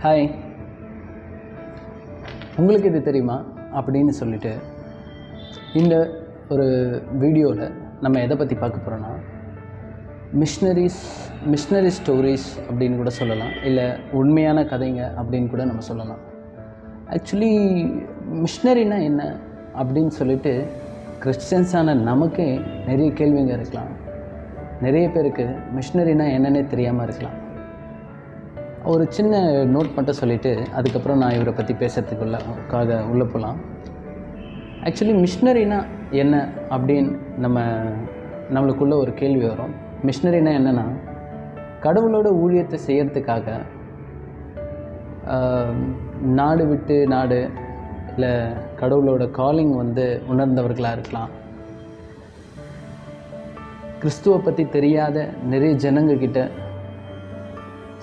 Hi, உங்களுக்கு இது தெரியுமா அப்படின்னு சொல்லிட்டு இந்த ஒரு வீடியோவில் நம்ம எதை பற்றி பார்க்க போகிறோன்னா மிஷினரி ஸ்டோரிஸ் அப்படின்னு கூட சொல்லலாம், இல்லை உண்மையான கதைங்க அப்படின்னு கூட நம்ம சொல்லலாம். ஆக்சுவலி மிஷினரினா என்ன அப்படின்னு சொல்லிட்டு கிறிஸ்டியன்ஸான நமக்கே நிறைய கேள்விங்க இருக்கலாம். நிறைய பேருக்கு மிஷினரினா என்னன்னே தெரியாமல் இருக்கலாம். ஒரு சின்ன நோட் மட்டும் சொல்லிவிட்டு அதுக்கப்புறம் நான் இவரை பற்றி பேசுகிறதுக்குள்ளாக உள்ளே போகலாம். ஆக்சுவலி மிஷினரினா என்ன அப்படின்னு நம்மளுக்குள்ளே ஒரு கேள்வி வரும். மிஷினரினா என்னென்னா, கடவுளோட ஊழியத்தை செய்கிறதுக்காக நாடு விட்டு நாடு, இல்லை கடவுளோட காலிங் உணர்ந்தவர்களாக இருக்கலாம். கிறிஸ்துவை பற்றி தெரியாத நிறைய ஜனங்கக்கிட்ட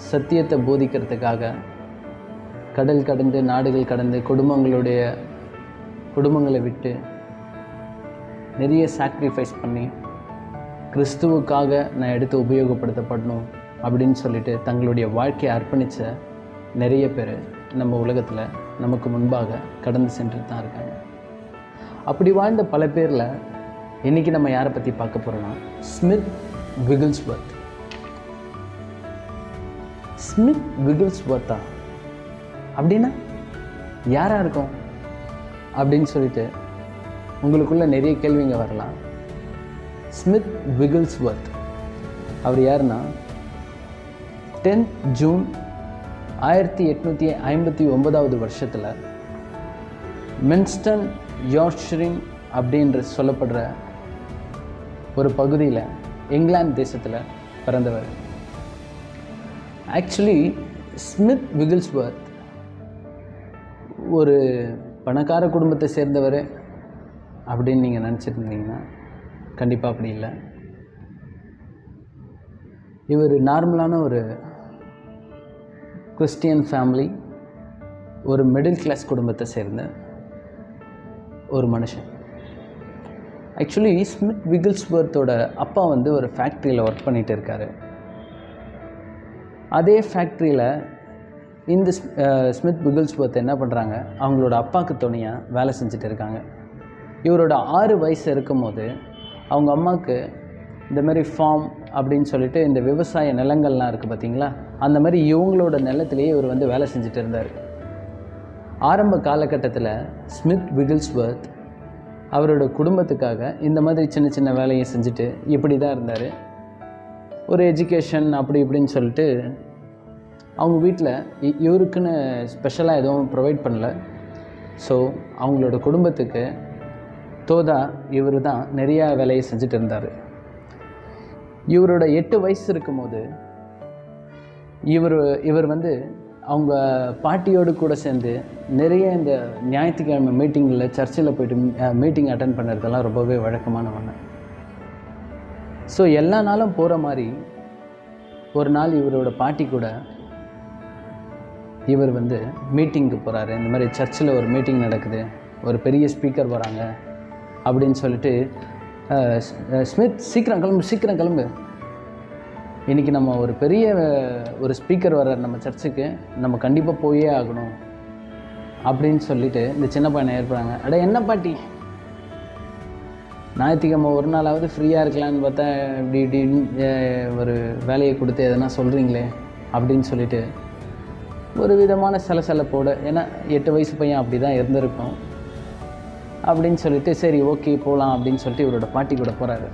சத்தியத்தை போதிக்கிறதுக்காக கடல் கடந்து, நாடுகள் கடந்து, குடும்பங்களை விட்டு நிறைய சாக்ரிஃபைஸ் பண்ணி கிறிஸ்துவுக்காக நான் எடுத்து உபயோகப்படுத்தப்படணும் அப்படின்னு சொல்லிட்டு தங்களுடைய வாழ்க்கையை அர்ப்பணித்த நிறைய பேர் நம்ம உலகத்தில் நமக்கு முன்பாக கடந்து சென்று தான் இருக்காங்க. அப்படி வாழ்ந்த பல பேரில் இன்றைக்கி நம்ம யாரை பற்றி பார்க்க போகிறோன்னா ஸ்மித் விகில்ஸ்வர்த்தா அப்படின்னா யாராக இருக்கும் அப்படின்னு சொல்லிட்டு உங்களுக்குள்ள நிறைய கேள்விங்க வரலாம். ஸ்மித் விகில்ஸ்வர்த் அவர் யாருன்னா 10 ஜூன் 1859 வருஷத்தில் மென்ஸ்டன் யார்க்ஷைர் அப்படின்ற சொல்லப்படுற ஒரு பகுதியில் இங்கிலாந்து தேசத்தில் பிறந்தவர். ஆக்சுவலி ஸ்மித் விகில்ஸ்வர்த் ஒரு பணக்கார குடும்பத்தை சேர்ந்தவர் அப்படின்னு நீங்கள் நினச்சிருந்தீங்கன்னா கண்டிப்பாக அப்படி இல்லை. இவர் நார்மலான ஒரு கிறிஸ்டியன் ஃபேமிலி, ஒரு மிடில் கிளாஸ் குடும்பத்தை சேர்ந்த ஒரு மனுஷன். ஆக்சுவலி ஸ்மித் விகில்ஸ்வர்த்தோட அப்பா ஒரு ஃபேக்ட்ரியில் ஒர்க் பண்ணிகிட்டு இருக்கார். அதே ஃபேக்ட்ரியில் இந்த ஸ்மித் விகில்ஸ்வர்த் என்ன பண்ணுறாங்க, அவங்களோட அப்பாவுக்கு துணையாக வேலை செஞ்சுட்டு இருக்காங்க. இவரோட 6 வயசு இருக்கும்போது அவங்க அம்மாவுக்கு இந்த மாதிரி ஃபார்ம் அப்படின்னு சொல்லிட்டு இந்த விவசாய நிலங்கள்லாம் இருக்குது பார்த்திங்களா, அந்த மாதிரி இவங்களோட நிலத்திலேயே இவர் வேலை செஞ்சுட்டு இருந்தார். ஆரம்ப காலகட்டத்தில் ஸ்மித் விகில்ஸ்வர்த் அவரோட குடும்பத்துக்காக இந்த மாதிரி சின்ன சின்ன வேலையை செஞ்சுட்டு இப்படி தான் இருந்தார். ஒரு எஜுகேஷன் அப்படி இப்படின்னு சொல்லிட்டு அவங்க வீட்டில் இவருக்குன்னு ஸ்பெஷலாக எதுவும் ப்ரொவைட் பண்ணல. ஸோ அவங்களோட குடும்பத்துக்கு இவர் தான் நிறையா வேலையை செஞ்சுட்டு இருந்தார். இவரோட 8 வயசு இருக்கும்போது இவர் அவங்க பாட்டியோடு கூட சேர்ந்து நிறைய இந்த ஞாயிற்றுக்கிழமை மீட்டிங்கில் சர்ச்சில் போய்ட்டு மீட்டிங் அட்டன் பண்ணுறதெல்லாம் ரொம்பவே வழக்கமான ஒன்று. ஸோ எல்லா நாளும் போகிற மாதிரி ஒரு நாள் இவரோட பாட்டி கூட இவர் மீட்டிங்க்கு போகிறாரு. இந்த மாதிரி சர்ச்சில் ஒரு மீட்டிங் நடக்குது, ஒரு பெரிய ஸ்பீக்கர் வராங்க அப்படின்னு சொல்லிட்டு, ஸ்மித் சீக்கிரம் கிளம்பு, இன்றைக்கி நம்ம ஒரு பெரிய ஒரு ஸ்பீக்கர் வர்றார் நம்ம சர்ச்சுக்கு, நம்ம கண்டிப்பாக போயே ஆகணும் அப்படின்னு சொல்லிட்டு இந்த சின்ன பையனை ஏற்படுறாங்க. அட என்ன பாட்டி, ஞாயிற்றுக்கிழமை ஒரு நாளாவது ஃப்ரீயாக இருக்கலான்னு பார்த்தா இப்படி ஒரு வேலையை கொடுத்து எதனா சொல்கிறீங்களே அப்படின்னு சொல்லிட்டு ஒரு விதமான சலசலப்போடு, ஏன்னா 8 வயசு பையன் அப்படி தான் இருந்திருக்கும் அப்படின்னு சொல்லிட்டு சரி ஓகே போகலாம் அப்படின்னு சொல்லிட்டு இவரோட பாட்டி கூட போகிறாரு.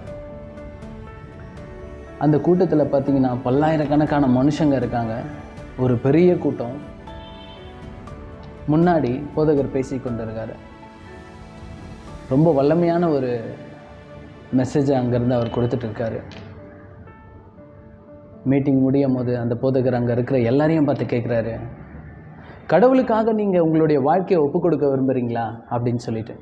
அந்த கூட்டத்தில் பார்த்திங்கன்னா பல்லாயிரக்கணக்கான மனுஷங்க இருக்காங்க. ஒரு பெரிய கூட்டம். முன்னாடி போதகர் பேசி கொண்டு இருக்கார். ரொம்ப வல்லமையான ஒரு மெசேஜை அங்கேருந்து அவர் கொடுத்துட்ருக்காரு. மீட்டிங் முடியும் போது அந்த போதகர் அங்கே இருக்கிற எல்லாரையும் பார்த்து கேட்குறாரு, கடவுளுக்காக நீங்கள் உங்களுடைய வாழ்க்கையை ஒப்புக் கொடுக்க விரும்புகிறீங்களா அப்படின்னு சொல்லிட்டு.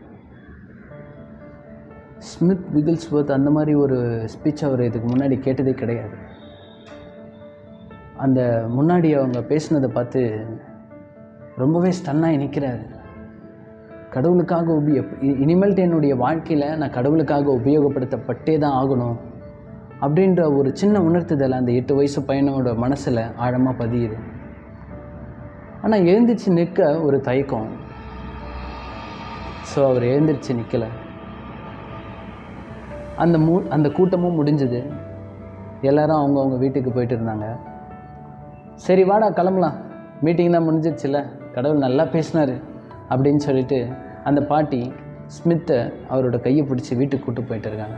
ஸ்மித் விகில்ஸ்வர்த் அந்த மாதிரி ஒரு ஸ்பீச் அவர் இதுக்கு முன்னாடி கேட்டதே கிடையாது. அந்த முன்னாடி அவங்க பேசினதை பார்த்து ரொம்பவே ஸ்டன்னாகி நிற்கிறாரு. கடவுளுக்காக இனிமேல்ட்டு என்னுடைய வாழ்க்கையில் நான் கடவுளுக்காக உபயோகப்படுத்தப்பட்டே தான் ஆகணும் அப்படின்ற ஒரு சின்ன உணர்த்துதல் அந்த 8 வயசு பையனோட மனசில் ஆழமாக பதியுது. ஆனால் எழுந்திரிச்சு நிற்க ஒரு தயக்கம். ஸோ அவர் எழுந்திரிச்சு நிற்கலை. அந்த கூட்டமும் முடிஞ்சது. எல்லோரும் அவங்கவுங்க வீட்டுக்கு போயிட்டு இருந்தாங்க. சரி வாடா கிளம்பலாம், மீட்டிங் தான் முடிஞ்சிடுச்சுல, கடவுள் நல்லா பேசினார் அப்படின்னு சொல்லிட்டு அந்த பாட்டி ஸ்மித்தை அவரோட கையை பிடிச்சி வீட்டுக்கு கூப்பிட்டு போயிட்டு இருக்காங்க.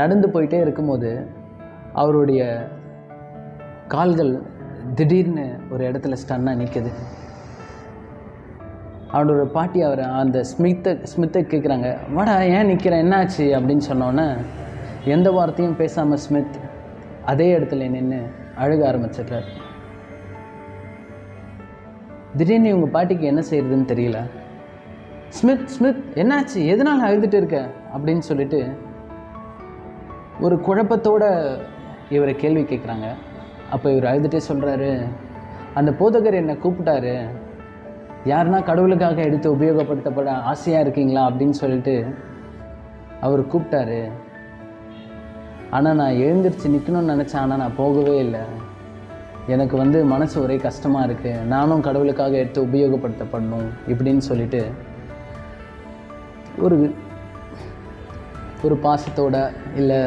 நடந்து போயிட்டே இருக்கும்போது அவருடைய கால்கள் திடீர்னு ஒரு இடத்துல ஸ்டன்னாக நிற்குது. அவரோட பாட்டி அவரை அந்த ஸ்மித்தை கேட்குறாங்க, வாடா ஏன் நிற்கிற, என்னாச்சு அப்படின்னு சொன்னோன்னே எந்த வார்த்தையும் பேசாமல் ஸ்மித் அதே இடத்துல நின்று அழுக ஆரம்பிச்சிடுறார். திடீர்னு இவங்க பாட்டிக்கு என்ன செய்யறதுன்னு தெரியல. ஸ்மித் என்னாச்சு, எதனால் அழுதுட்டு இருக்க அப்படின்னு சொல்லிட்டு ஒரு குழப்பத்தோட இவரை கேள்வி கேட்குறாங்க. அப்போ இவர் அழுதுகிட்டே சொல்கிறாரு, அந்த போதகர் என்னை கூப்பிட்டாரு, யாருன்னா கடவுளுக்காக எடுத்து உபயோகப்படுத்தப்பட ஆசையாக இருக்கீங்களா அப்படின்னு சொல்லிட்டு அவர் கூப்பிட்டாரு. ஆனால் நான் எழுந்திரிச்சு நிற்கணும்னு நினச்சேன், ஆனால் நான் போகவே இல்லை. எனக்கு மனசு ஒரே கஷ்டமாக இருக்குது, நானும் கடவுளுக்காக எடுத்து உபயோகப்படுத்தப்படணும் இப்படின்னு சொல்லிட்டு ஒரு பாசத்தோட இல்லை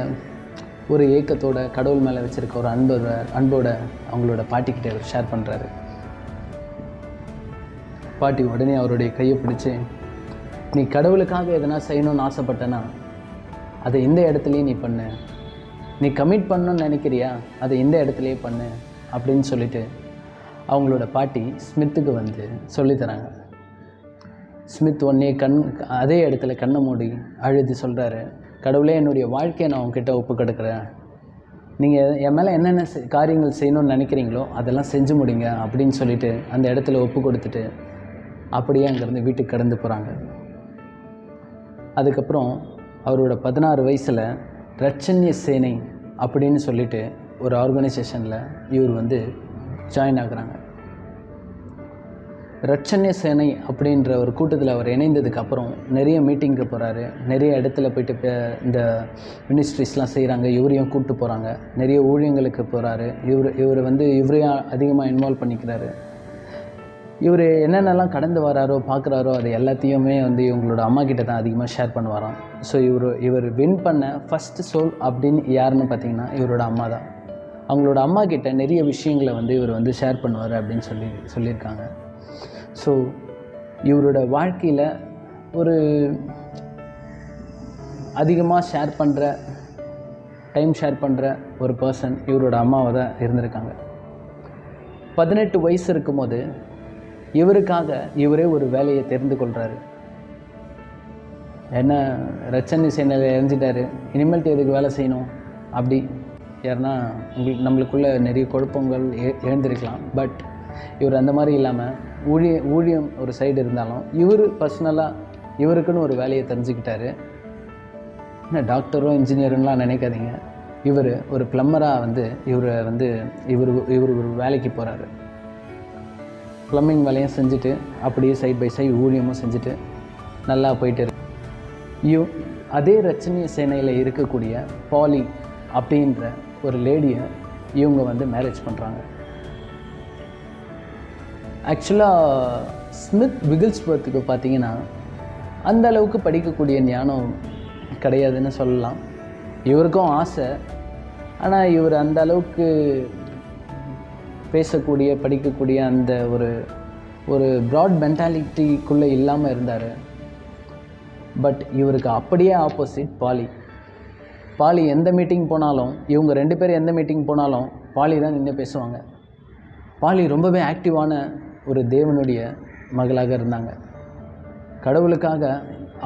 ஒரு ஏக்கத்தோட கடவுள் மேலே வச்சுருக்க ஒரு அன்போட அவங்களோட பாட்டிக்கிட்ட அவர் ஷேர் பண்ணுறாரு. பாட்டி உடனே அவருடைய கையை பிடிச்சி, நீ கடவுளுக்காக எதனா செய்யணும்னு ஆசைப்பட்டனா அதை இந்த இடத்துலையே நீ பண்ணு, நீ கமிட் பண்ணணும்னு நினைக்கிறியா அதை இந்த இடத்துலையே பண்ணு அப்படின்னு சொல்லிட்டு அவங்களோட பாட்டி ஸ்மித்துக்கு சொல்லித்தராங்க. ஸ்மித் உடனே அதே இடத்துல கண்ணை மூடி அழுது சொல்கிறாரு, கடவுளே என்னுடைய வாழ்க்கையை நான் உங்ககிட்ட ஒப்பு கொடுக்குறேன், நீங்கள் என் மேலே என்னென்ன காரியங்கள் செய்யணும்னு நினைக்கிறீங்களோ அதெல்லாம் செஞ்சு முடிங்க அப்படின்னு சொல்லிட்டு அந்த இடத்துல ஒப்பு கொடுத்துட்டு அப்படியே அங்கேருந்து வீட்டுக்கு கடந்து போகிறாங்க. அதுக்கப்புறம் அவரோட 16 வயசில் ரட்சண்ய சேனை அப்படின்னு சொல்லிட்டு ஒரு ஆர்கனைசேஷனில் இவர் ஜாயின் ஆகுறாங்க. ரட்சண்ய சேனை அப்படின்ற ஒரு கூட்டத்தில் அவர் இணைந்ததுக்கப்புறம் நிறைய மீட்டிங்க்கு போகிறாரு, நிறைய இடத்துல போயிட்டு இந்த மினிஸ்ட்ரிஸ்லாம் செய்கிறாங்க, இவரையும் கூப்பிட்டு போகிறாங்க, நிறைய ஊழியங்களுக்கு போகிறாரு. இவரையும் அதிகமாக இன்வால்வ் பண்ணிக்கிறாரு. இவர் என்னென்னலாம் கடந்து வராரோ பார்க்குறாரோ அது எல்லாத்தையுமே இவங்களோட அம்மா கிட்ட தான் அதிகமாக ஷேர் பண்ணுவாராம். ஸோ இவர் வின் பண்ண ஃபஸ்ட்டு சோல் அப்படின்னு யாருன்னு பார்த்தீங்கன்னா இவரோட அம்மா தான். அவங்களோட அம்மா கிட்ட நிறைய விஷயங்களை இவர் ஷேர் பண்ணுவார் அப்படின்னு சொல்லியிருக்காங்க. ஸோ இவரோட வாழ்க்கையில் ஒரு அதிகமாக டைம் ஷேர் பண்ணுற ஒரு பர்சன் இவரோட அம்மாவை தான் இருந்திருக்காங்க. 18 வயசு இருக்கும்போது இவருக்காக இவரே ஒரு வேலையை தெரிந்து கொள்கிறாரு. என்ன ரட்சண்ய சேனையில் இறஞ்சிட்டாரு, இனிமேல்ட்டு எதுக்கு வேலை செய்யணும் அப்படி யாருன்னா நம்மளுக்குள்ளே நிறைய குழப்பங்கள் எழுந்திருக்கலாம். பட் இவர் அந்த மாதிரி இல்லாமல் ஊழியம் ஒரு சைடு இருந்தாலும் இவர் பர்சனலாக இவருக்குன்னு ஒரு வேலையை தெரிஞ்சுக்கிட்டாரு. என்ன டாக்டரோ இன்ஜினியருன்னெலாம் நினைக்காதீங்க, இவர் ஒரு ப்ளம்பராக இவர் ஒரு வேலைக்கு போகிறாரு. ப்ளம்பிங் வேலையும் செஞ்சுட்டு அப்படியே சைட் பை சைடு ஊழியமும் செஞ்சுட்டு நல்லா போயிட்டு இருக்கு. அதே ரட்சண்ய சேனையில் இருக்கக்கூடிய பாலி அப்படின்ற ஒரு லேடியை இவங்க மேரேஜ் பண்ணுறாங்க. ஆக்சுவலாக ஸ்மித் விகில்ஸ்வர்த்துக்கு பார்த்தீங்கன்னா அந்த அளவுக்கு படிக்கக்கூடிய ஞானம் கிடையாதுன்னு சொல்லலாம். இவருக்கும் ஆசை, ஆனால் இவர் அந்த அளவுக்கு படிக்கக்கூடிய அந்த ஒரு ப்ராட் மென்டாலிட்டிக்குள்ளே இல்லாமல் இருந்தார். பட் இவருக்கு அப்படியே ஆப்போசிட் பாலி எந்த மீட்டிங் போனாலும், இவங்க 2 பேர் எந்த மீட்டிங் போனாலும் பாலி தான் நின்று பேசுவாங்க. பாலி ரொம்பவே ஆக்டிவான ஒரு தேவனுடைய மகளாக இருந்தாங்க. கடவுளுக்காக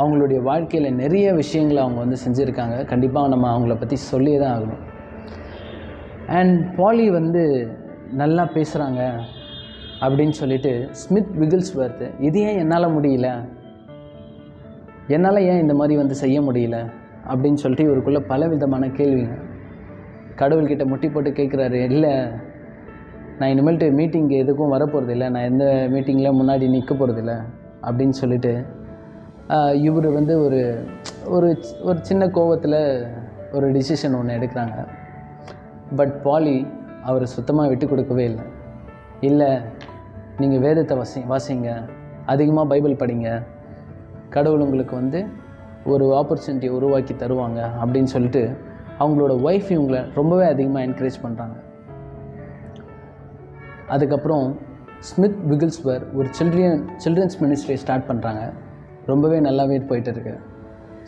அவங்களுடைய வாழ்க்கையில் நிறைய விஷயங்களை அவங்க செஞ்சுருக்காங்க. கண்டிப்பாக நம்ம அவங்கள பற்றி சொல்லியே தான் ஆகணும். அண்ட் பாலி நல்லா பேசுகிறாங்க அப்படின்னு சொல்லிட்டு ஸ்மித் விகில்ஸ்வர்த், இது ஏன் என்னால் முடியல, என்னால் ஏன் இந்த மாதிரி செய்ய முடியல அப்படின்னு சொல்லிட்டு இவருக்குள்ளே பல விதமான கேள்விங்க. கடவுள்கிட்ட முட்டி போட்டு கேட்குறாரு, இல்லை நான் இனிமேல்ட்டு மீட்டிங்கு எதுக்கும் வரப்போகிறதில்ல, நான் எந்த மீட்டிங்கில் முன்னாடி நிற்க போகிறதில்ல அப்படின்னு சொல்லிட்டு இவர் ஒரு சின்ன கோவத்தில் ஒரு டிசிஷன் ஒன்று எடுக்கிறாங்க. பட் பாலி அவர் சுத்தமாக விட்டு கொடுக்கவே இல்லை. இல்லை நீங்கள் வேதத்தை வாசிங்க, அதிகமாக பைபிள் படிங்க, கடவுள் உங்களுக்கு வந்து ஒரு ஆப்பர்ச்சுனிட்டியை உருவாக்கி தருவாங்க அப்படின்னு சொல்லிட்டு அவங்களோட ஒய்ஃப் இவங்களை ரொம்பவே அதிகமாக என்கரேஜ் பண்ணுறாங்க. அதுக்கப்புறம் ஸ்மித் விகில்ஸ்வர்த் ஒரு சில்ட்ரன்ஸ் மினிஸ்ட்ரியை ஸ்டார்ட் பண்ணுறாங்க. ரொம்பவே நல்லாவே போயிட்டு இருக்கு.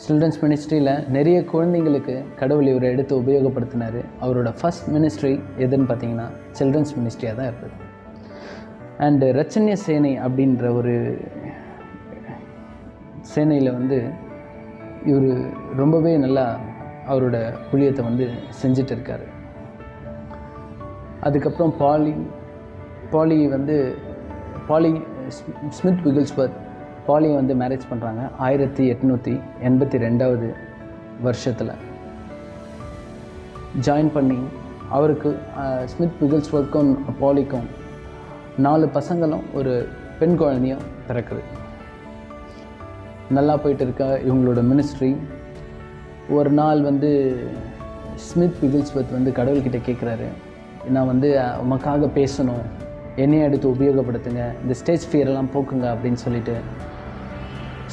சில்ட்ரன்ஸ் மினிஸ்ட்ரியில் நிறைய குழந்தைங்களுக்கு கடவுள் இவரை எடுத்து உபயோகப்படுத்தினார். அவரோட ஃபஸ்ட் மினிஸ்ட்ரி எதுன்னு பார்த்தீங்கன்னா சில்ட்ரன்ஸ் மினிஸ்ட்ரியாக தான் இருக்குது. அண்டு ரச்சன்ய சேனை அப்படின்ற ஒரு சேனையில் வந்து இவர் ரொம்பவே நல்லா அவரோட ஊழியத்தை வந்து செஞ்சிட்டு இருக்கார். அதுக்கப்புறம் பாலி ஸ்மித் விகில்ஸ்வர்த் பாலியை வந்து மேரேஜ் பண்ணுறாங்க 1882 வருஷத்தில் ஜாயின் பண்ணி அவருக்கு ஸ்மித் விகில்ஸ்வர்த்துக்கும் பாலிக்கும் 4 பசங்களும் ஒரு பெண் குழந்தையும் பிறக்குது. நல்லா போயிட்டு இருக்க இவங்களோட மினிஸ்ட்ரி. ஒரு நாள் வந்து ஸ்மித் விகில்ஸ்வர்த் வந்து கடவுள்கிட்ட கேட்குறாரு, நான் வந்து உமக்காக பேசணும், என்னையை எடுத்து உபயோகப்படுத்துங்க, இந்த ஸ்டேஜ் ஃபியரெல்லாம் போக்குங்க அப்படின்னு சொல்லிட்டு.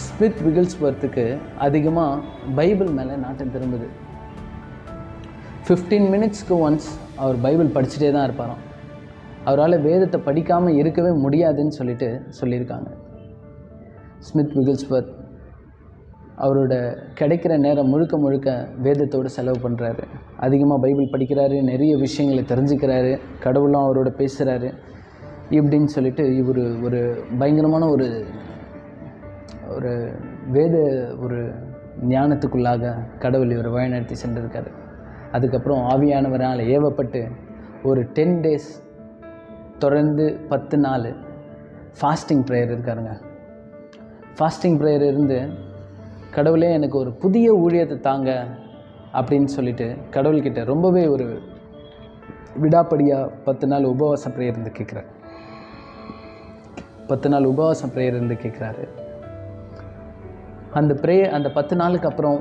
ஸ்மித் விகில்ஸ்வர்த்துக்கு அதிகமாக பைபிள் மேலே நாட்டம் திரும்புது. 15 மினிட்ஸ்க்கு ஒன்ஸ் அவர் பைபிள் படிச்சுட்டே தான் இருப்பாராம். அவரால் வேதத்தை படிக்காமல் இருக்கவே முடியாதுன்னு சொல்லியிருக்காங்க. ஸ்மித் விகில்ஸ்வர்த் அவரோட கிடைக்கிற நேரம் முழுக்க வேதத்தோடு செலவு பண்ணுறாரு. அதிகமாக பைபிள் படிக்கிறாரு, நிறைய விஷயங்களை தெரிஞ்சுக்கிறாரு, கடவுளும் அவரோட பேசுகிறாரு. இப்படின்னு சொல்லிட்டு இவர் ஒரு பயங்கரமான ஒரு வேத ஒரு ஞானத்துக்குள்ளாக கடவுள் இவர் வழிநடத்தி சென்றிருக்காரு. அதுக்கப்புறம் ஆவியானவரால் ஏவப்பட்டு ஒரு 10 days தொடர்ந்து 10 நாள் ஃபாஸ்டிங் ப்ரேயர் இருக்காருங்க. ஃபாஸ்டிங் ப்ரேயர் இருந்து கடவுளே எனக்கு ஒரு புதிய ஊழியத்தை தாங்க அப்படின்னு சொல்லிட்டு கடவுள்கிட்ட ரொம்பவே ஒரு விடாப்படியாக 10 நாள் உபவாச ப்ரேயர் இருந்து கேட்குறாரு. 10 நாள் உபவாச ப்ரேயர் இருந்து கேட்குறாரு. அந்த 10 நாளுக்கு அப்புறம்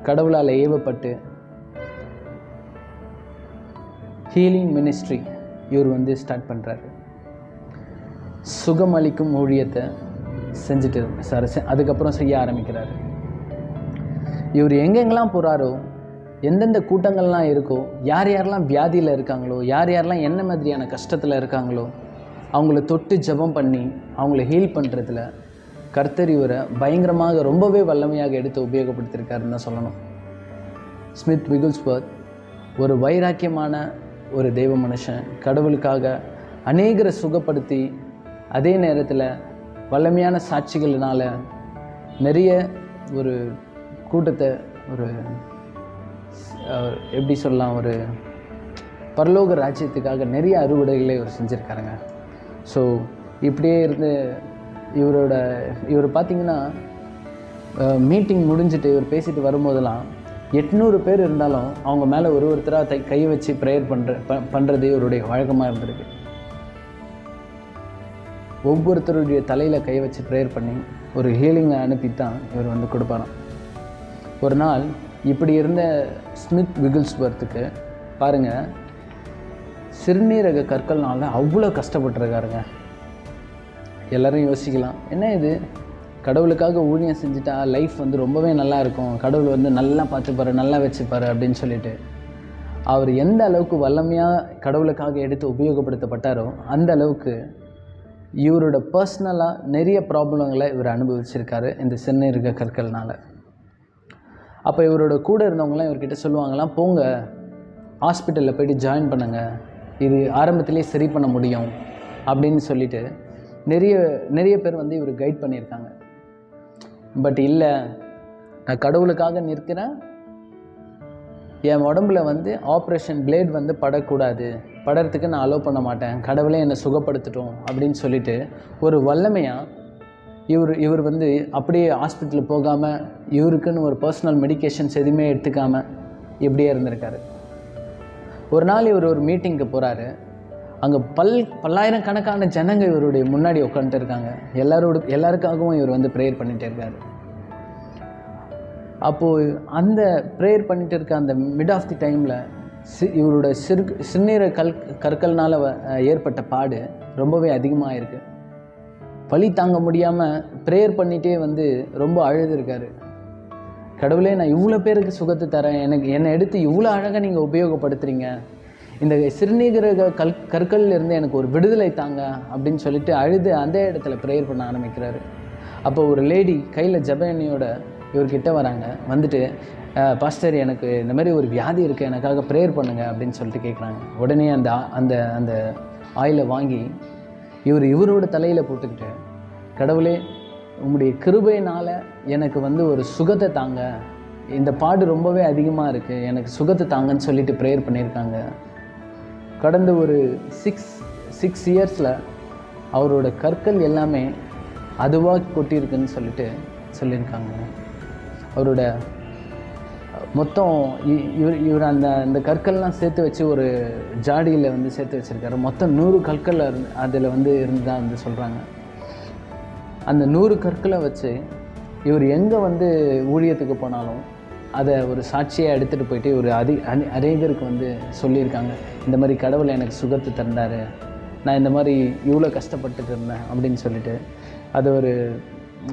கடவுளால் ஏவப்பட்டு ஹீலிங் மினிஸ்ட்ரி இவர் வந்து ஸ்டார்ட் பண்ணுறாரு. சுகமளிக்கும் ஊழியத்தை செஞ்சுட்டு அதுக்கப்புறம் செய்ய ஆரம்பிக்கிறாரு. இவர் எங்கெங்கெல்லாம் போகிறாரோ, எந்தெந்த கூட்டங்கள்லாம் இருக்கோ, யார் யாரெல்லாம் வியாதியில் இருக்காங்களோ, யார் யாரெல்லாம் என்ன மாதிரியான கஷ்டத்தில் இருக்காங்களோ அவங்கள தொட்டு ஜெபம் பண்ணி அவங்கள ஹீல் பண்ணுறதுல கர்த்தர் இவரை பயங்கரமாக ரொம்பவே வல்லமையாக எடுத்து உபயோகப்படுத்தியிருக்காருன்னு தான் சொல்லணும். ஸ்மித் விகில்ஸ்வர்த் ஒரு வைராக்கியமான ஒரு தெய்வ மனுஷன். கடவுளுக்காக அநேகரை சுகப்படுத்தி அதே நேரத்தில் வல்லமையான சாட்சிகளினால் நிறைய ஒரு கூட்டத்தை எப்படி சொல்லலாம், ஒரு பரலோக ராஜ்யத்துக்காக நிறைய அறுவடைகளை இவர் செஞ்சுருக்காருங்க. ஸோ இப்படியே இருந்து இவர் பார்த்திங்கன்னா மீட்டிங் முடிஞ்சுட்டு இவர் பேசிட்டு வரும்போதெல்லாம் 800 பேர் இருந்தாலும் அவங்க மேலே ஒருத்தராக கை வச்சு ப்ரேயர் பண்ணுறது இவருடைய வழக்கமாக இருந்திருக்கு. ஒவ்வொருத்தருடைய தலையில் கை வச்சு ப்ரேயர் பண்ணி ஒரு ஹீலிங்கை அனுப்பி தான் இவர் வந்து கொடுப்பாராம். ஒரு நாள் இப்படி இருந்த ஸ்மித் விகில்ஸ்வர்த்துக்கு பாருங்கள், சிறுநீரக கற்கள்னால அவ்வளோ கஷ்டப்பட்டுருக்காருங்க. எல்லோரும் யோசிக்கலாம், என்ன இது கடவுளுக்காக ஊழியம் செஞ்சுட்டா லைஃப் வந்து ரொம்பவே நல்லா இருக்கும், கடவுள் வந்து நல்லா பார்த்துப்பாரு, நல்லா வச்சுப்பாரு அப்படின்னு சொல்லிட்டு அவர் எந்த அளவுக்கு வல்லமையாக கடவுளுக்காக எடுத்து உபயோகப்படுத்தப்பட்டாரோ அந்த அளவுக்கு இவரோட பர்சனலாக நிறைய ப்ராப்ளங்களை இவர் அனுபவிச்சிருக்காரு இந்த சிறுநீரக கற்கள்னால். அப்போ இவரோட கூட இருந்தவங்களாம் இவர்கிட்ட சொல்லுவாங்களாம், போங்க ஹாஸ்பிட்டலில் போய்ட்டு ஜாயின் பண்ணுங்கள், இது ஆரம்பத்திலே சரி பண்ண முடியும் அப்படின்னு சொல்லிட்டு நிறைய பேர் வந்து இவர் கைட் பண்ணியிருக்காங்க. பட் இல்லை, நான் கடவுளுக்காக நிற்கிறேன், என் உடம்புல வந்து ஆப்ரேஷன் பிளேட் வந்து படறதுக்கு நான் அலோவ் பண்ண மாட்டேன், கடவுளே என்னை சுகப்படுத்தட்டும் அப்படின்னு சொல்லிட்டு ஒரு வல்லமையாக இவர் வந்து அப்படியே ஹாஸ்பிட்டலுக்கு போகாமல் இவருக்குன்னு ஒரு பர்சனல் மெடிக்கேஷன்ஸ் எதுவுமே எடுத்துக்காமல் இப்படியே இருந்திருக்காரு. ஒரு நாள் இவர் ஒரு மீட்டிங்க்கு போகிறாரு. அங்கே பல்லாயிரக்கணக்கான ஜனங்க இவருடைய முன்னாடி உட்காந்துட்டு இருக்காங்க. எல்லாருக்காகவும் இவர் வந்து ப்ரேயர் பண்ணிகிட்டே இருக்காரு. அப்போது அந்த ப்ரேயர் பண்ணிகிட்டு இருக்க அந்த மிட் ஆஃப் தி டைமில் இவரோட சிறுநீரக கற்கள்னால் ஏற்பட்ட பாடு ரொம்பவே அதிகமாக இருக்குது. வலி தாங்க முடியாமல் ப்ரேயர் பண்ணிகிட்டே வந்து ரொம்ப அழுதுருக்காரு. கடவுளே, நான் இவ்வளோ பேருக்கு சுகத்தை தரேன், என்னை எடுத்து இவ்வளோ அழகாக நீங்கள் உபயோகப்படுத்துகிறீங்க, இந்த சிறுநீரக கற்கள்லேருந்து எனக்கு ஒரு விடுதலை தாங்க அப்படின்னு சொல்லிட்டு அழுது அந்த இடத்துல ப்ரேயர் பண்ண ஆரம்பிக்கிறாரு. அப்போ ஒரு லேடி கையில் ஜெப-எண்ணெயோட இவர்கிட்ட வராங்க. வந்துட்டு, பாஸ்டர், எனக்கு இந்த மாதிரி ஒரு வியாதி இருக்குது, எனக்காக ப்ரேயர் பண்ணுங்க அப்படின்னு சொல்லிட்டு கேட்குறாங்க. உடனே அந்த அந்த அந்த ஆயிலை வாங்கி இவரோட தலையில் போட்டுக்கிட்டு, கடவுளே, உங்களுடைய கிருபையினால் எனக்கு வந்து ஒரு சுகத்தை தாங்க, இந்த பாடு ரொம்பவே அதிகமாக இருக்குது, எனக்கு சுகத்தை தாங்கன்னு சொல்லிட்டு ப்ரேயர் பண்ணியிருக்காங்க. கடந்த ஒரு 6 இயர்ஸில் அவரோட கற்கள் எல்லாமே அதுவாக கொட்டியிருக்குன்னு சொல்லியிருக்காங்க. அவரோட மொத்தம் இவர் அந்த கற்கள்லாம் சேர்த்து வச்சு ஒரு ஜாடியில் வந்து சேர்த்து வச்சுருக்காரு. மொத்தம் 100 கற்கள் அதில் வந்து இருந்தால் வந்து சொல்கிறாங்க. அந்த 100 கற்களை வச்சு இவர் எங்கே வந்து ஊழியத்துக்கு போனாலும் அதை ஒரு சாட்சியாக எடுத்துகிட்டு போயிட்டு ஒரு அநேகருக்கு வந்து சொல்லியிருக்காங்க. இந்த மாதிரி கடவுளை எனக்கு சுகத்தை தந்தார், நான் இந்த மாதிரி இவ்வளோ கஷ்டப்பட்டுட்டு இருந்தேன் அப்படின்னு சொல்லிட்டு அது ஒரு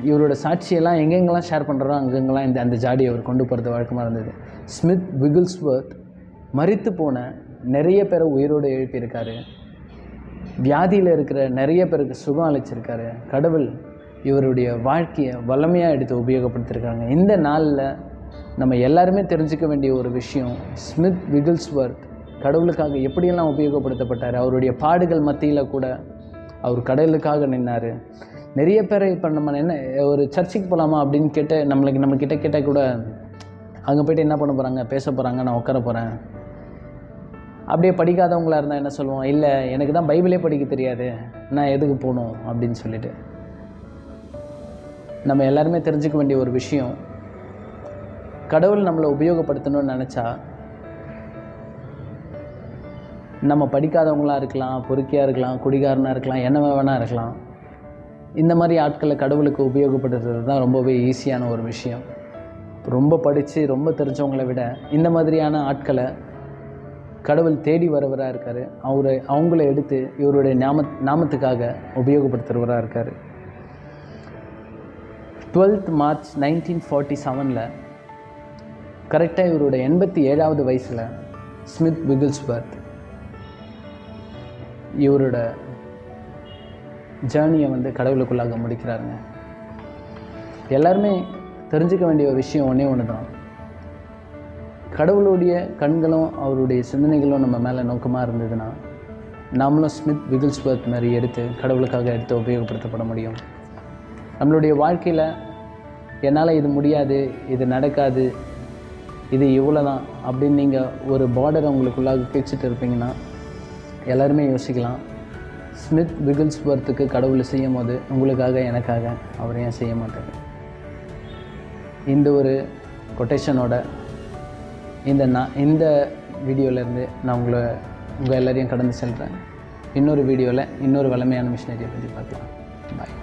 இவரோட சாட்சியெல்லாம் எங்கெங்கெல்லாம் ஷேர் பண்ணுறோம் அங்கெங்கெல்லாம் அந்த ஜாடியை அவர் கொண்டு போகிறது வழக்கமாக இருந்தது. ஸ்மித் விகில்ஸ்வர்த் மரித்து போன நிறைய பேரை உயிரோடு எழுப்பியிருக்காரு. வியாதியில் இருக்கிற நிறைய பேருக்கு சுகம் அளிச்சிருக்காரு. கடவுள் இவருடைய வாழ்க்கையை வல்லமையாக எடுத்து உபயோகப்படுத்தியிருக்காங்க. இந்த நாளில் நம்ம எல்லாருமே தெரிஞ்சுக்க வேண்டிய ஒரு விஷயம், ஸ்மித் விகில்ஸ்வர்த் கடவுளுக்காக எப்படியெல்லாம் உபயோகப்படுத்தப்பட்டார். அவருடைய பாடுகள் மத்தியில் கூட அவர் கடவுளுக்காக நின்னார். நிறைய பேரை இப்போ நம்ம என்ன ஒரு சர்ச்சுக்கு போகலாமா அப்படின்னு கேட்டு நம்ம கிட்ட கேட்டால் கூட அங்கே போய்ட்டு என்ன பண்ண போகிறாங்க, பேச போகிறாங்க, நான் உட்கார போகிறேன். அப்படியே படிக்காதவங்களாக இருந்தால் என்ன சொல்லுவோம், இல்லை எனக்கு தான் பைபிளே படிக்க தெரியாது, நான் எதுக்கு போகணும் அப்படின்னு சொல்லிட்டு. நம்ம எல்லாருமே தெரிஞ்சுக்க வேண்டிய ஒரு விஷயம், கடவுள் நம்மளை உபயோகப்படுத்தணும்னு நினச்சா நம்ம படிக்காதவங்களாக இருக்கலாம், பொறுக்கியாக இருக்கலாம், குடிகாரனாக இருக்கலாம், என்ன வேணால் இருக்கலாம். இந்த மாதிரி ஆட்களை கடவுளுக்கு உபயோகப்படுத்துறது தான் ரொம்பவே ஈஸியான ஒரு விஷயம். ரொம்ப படித்து ரொம்ப தெரிஞ்சவங்களை விட இந்த மாதிரியான ஆட்களை கடவுள் தேடி வரவராக இருக்கார். அவங்கள எடுத்து இவருடைய நாமத்துக்காக உபயோகப்படுத்துகிறவராக இருக்கார். 12th March 1947 கரெக்டாக இவரோட 87வது வயசில் ஸ்மித் விகில்ஸ்வர்த் இவரோட ஜேர்னியை வந்து கடவுளுக்குள்ளாக முடிக்கிறாருங்க. எல்லாருமே தெரிஞ்சுக்க வேண்டிய ஒரு விஷயம் ஒன்று தான், கடவுளுடைய கண்களும் அவருடைய சிந்தனைகளும் நம்ம மேலே நோக்கமாக இருந்ததுன்னா நாமளும் ஸ்மித் விகில்ஸ்வர்த் மாதிரி கடவுளுக்காக எடுத்து உபயோகப்படுத்தப்பட முடியும். நம்மளுடைய வாழ்க்கையில் என்னால் இது முடியாது, இது நடக்காது, இது இவ்வளோ தான் அப்படின்னு நீங்கள் ஒரு பார்டரை உங்களுக்குள்ளாக பிரிச்சுட்டு இருப்பீங்கன்னா எல்லாருமே யோசிக்கலாம், ஸ்மித் விகில்ஸ்வர்த்துக்கு கடவுள் செய்யும் போது உங்களுக்காக எனக்காக அவர் ஏன் செய்ய மாட்டார். இந்த ஒரு கொட்டேஷனோட இந்த வீடியோவிலேருந்து நான் உங்கள் எல்லோரையும் கடந்து செல்கிறேன். இன்னொரு வீடியோவில் இன்னொரு வலிமையான மிஷினரியை பற்றி பார்க்கலாம். பாய்.